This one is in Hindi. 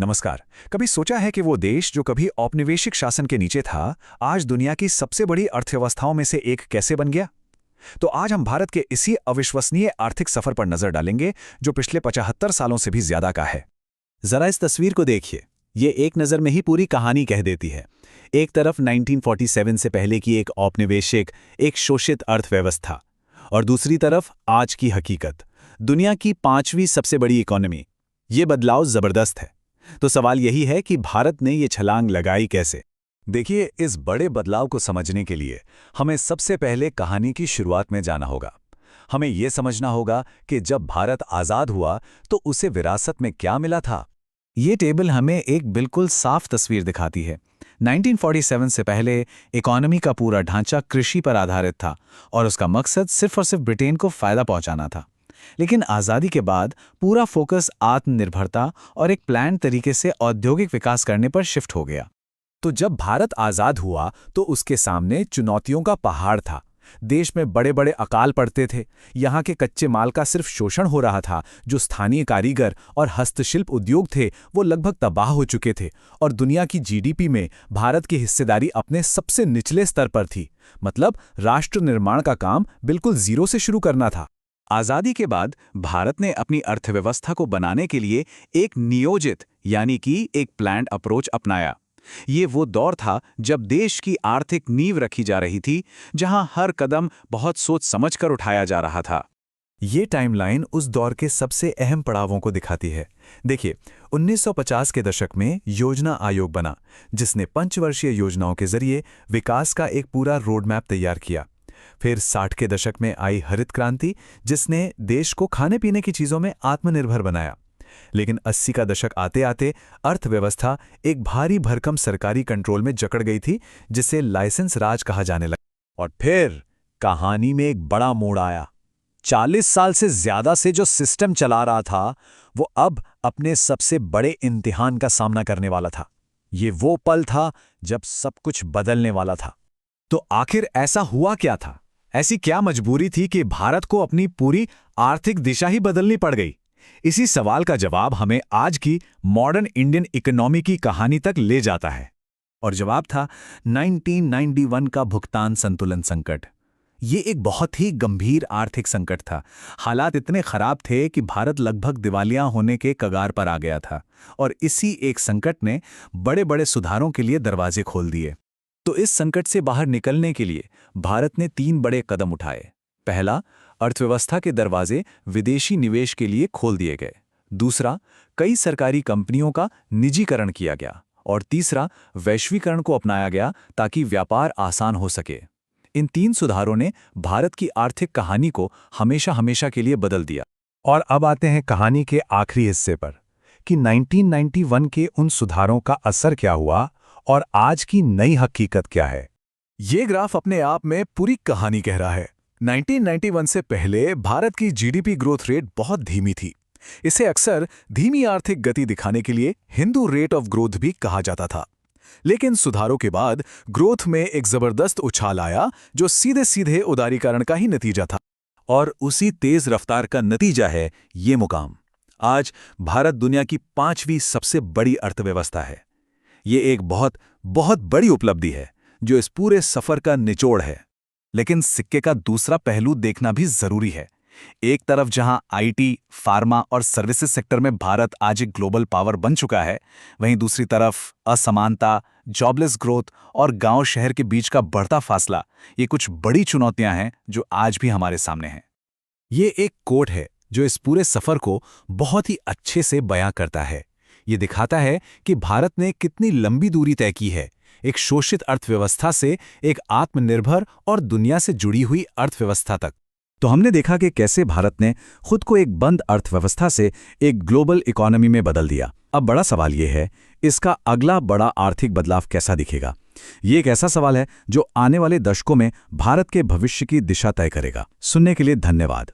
नमस्कार। कभी सोचा है कि वो देश जो कभी औपनिवेशिक शासन के नीचे था, आज दुनिया की सबसे बड़ी अर्थव्यवस्थाओं में से एक कैसे बन गया? तो आज हम भारत के इसी अविश्वसनीय आर्थिक सफर पर नजर डालेंगे, जो पिछले 75 सालों से भी ज्यादा का है। जरा इस तस्वीर को देखिए। ये एक नज़र में ही पूरी कहानी कह देती है। एक तरफ 1947 से पहले की एक औपनिवेशिक, एक शोषित अर्थव्यवस्था, और दूसरी तरफ आज की हकीकत, दुनिया की 5वीं सबसे बड़ी इकोनॉमी। ये बदलाव जबरदस्त है। तो सवाल यही है कि भारत ने ये छलांग लगाई कैसे? देखिए, इस बड़े बदलाव को समझने के लिए हमें सबसे पहले कहानी की शुरुआत में जाना होगा। हमें यह समझना होगा कि जब भारत आज़ाद हुआ तो उसे विरासत में क्या मिला था। ये टेबल हमें एक बिल्कुल साफ तस्वीर दिखाती है। 1947 से पहले इकोनॉमी का पूरा ढांचा कृषि पर आधारित था और उसका मकसद सिर्फ और सिर्फ ब्रिटेन को फायदा पहुंचाना था। लेकिन आज़ादी के बाद पूरा फोकस आत्मनिर्भरता और एक प्लान तरीके से औद्योगिक विकास करने पर शिफ्ट हो गया। तो जब भारत आज़ाद हुआ तो उसके सामने चुनौतियों का पहाड़ था। देश में बड़े बड़े अकाल पड़ते थे। यहाँ के कच्चे माल का सिर्फ शोषण हो रहा था। जो स्थानीय कारीगर और हस्तशिल्प उद्योग थे वो लगभग तबाह हो चुके थे, और दुनिया की जीडीपी में भारत की हिस्सेदारी अपने सबसे निचले स्तर पर थी। मतलब राष्ट्र निर्माण का काम बिल्कुल जीरो से शुरू करना था। आज़ादी के बाद भारत ने अपनी अर्थव्यवस्था को बनाने के लिए एक नियोजित यानी कि एक प्लान्ड अप्रोच अपनाया। ये वो दौर था जब देश की आर्थिक नींव रखी जा रही थी, जहां हर कदम बहुत सोच समझकर उठाया जा रहा था। ये टाइमलाइन उस दौर के सबसे अहम पड़ावों को दिखाती है। देखिए, 1950 के दशक में योजना आयोग बना, जिसने पंचवर्षीय योजनाओं के जरिए विकास का एक पूरा रोड मैप तैयार किया। फिर 60 के दशक में आई हरित क्रांति, जिसने देश को खाने पीने की चीज़ों में आत्मनिर्भर बनाया। लेकिन 80 का दशक आते आते अर्थव्यवस्था एक भारी भरकम सरकारी कंट्रोल में जकड़ गई थी, जिसे लाइसेंस राज कहा जाने लगा। और फिर कहानी में एक बड़ा मोड़ आया। 40 साल से ज्यादा से जो सिस्टम चला रहा था वो अब अपने सबसे बड़े इम्तिहान का सामना करने वाला था। ये वो पल था जब सब कुछ बदलने वाला था। तो आखिर ऐसा हुआ क्या था? ऐसी क्या मजबूरी थी कि भारत को अपनी पूरी आर्थिक दिशा ही बदलनी पड़ गई? इसी सवाल का जवाब हमें आज की मॉडर्न इंडियन इकोनॉमी की कहानी तक ले जाता है। और जवाब था 1991 का भुगतान संतुलन संकट। ये एक बहुत ही गंभीर आर्थिक संकट था। हालात इतने खराब थे कि भारत लगभग दिवालिया होने के कगार पर आ गया था, और इसी एक संकट ने बड़े बड़े सुधारों के लिए दरवाजे खोल दिए। तो इस संकट से बाहर निकलने के लिए भारत ने 3 बड़े कदम उठाए। पहला, अर्थव्यवस्था के दरवाजे विदेशी निवेश के लिए खोल दिए गए। दूसरा, कई सरकारी कंपनियों का निजीकरण किया गया। और तीसरा, वैश्वीकरण को अपनाया गया ताकि व्यापार आसान हो सके। इन 3 सुधारों ने भारत की आर्थिक कहानी को हमेशा हमेशा के लिए बदल दिया। और अब आते हैं कहानी के आखिरी हिस्से पर कि 1991 के उन सुधारों का असर क्या हुआ और आज की नई हकीकत क्या है। ये ग्राफ अपने आप में पूरी कहानी कह रहा है। 1991 से पहले भारत की जीडीपी ग्रोथ रेट बहुत धीमी थी। इसे अक्सर धीमी आर्थिक गति दिखाने के लिए हिंदू रेट ऑफ ग्रोथ भी कहा जाता था। लेकिन सुधारों के बाद ग्रोथ में एक जबरदस्त उछाल आया, जो सीधे सीधे उदारीकरण का ही नतीजा था। और उसी तेज रफ्तार का नतीजा है ये मुकाम। आज भारत दुनिया की 5वीं सबसे बड़ी अर्थव्यवस्था है। ये एक बहुत बहुत बड़ी उपलब्धि है, जो इस पूरे सफर का निचोड़ है। लेकिन सिक्के का दूसरा पहलू देखना भी जरूरी है। एक तरफ जहां आईटी, फार्मा और सर्विसेज सेक्टर में भारत आज एक ग्लोबल पावर बन चुका है, वहीं दूसरी तरफ असमानता, जॉबलेस ग्रोथ और गांव शहर के बीच का बढ़ता फासला, ये कुछ बड़ी चुनौतियां हैं जो आज भी हमारे सामने हैं। ये एक कोट है जो इस पूरे सफर को बहुत ही अच्छे से बयां करता है। ये दिखाता है कि भारत ने कितनी लंबी दूरी तय की है, एक शोषित अर्थव्यवस्था से एक आत्मनिर्भर और दुनिया से जुड़ी हुई अर्थव्यवस्था तक। तो हमने देखा कि कैसे भारत ने खुद को एक बंद अर्थव्यवस्था से एक ग्लोबल इकोनॉमी में बदल दिया। अब बड़ा सवाल यह है, इसका अगला बड़ा आर्थिक बदलाव कैसा दिखेगा? ये एक ऐसा सवाल है जो आने वाले दशकों में भारत के भविष्य की दिशा तय करेगा। सुनने के लिए धन्यवाद।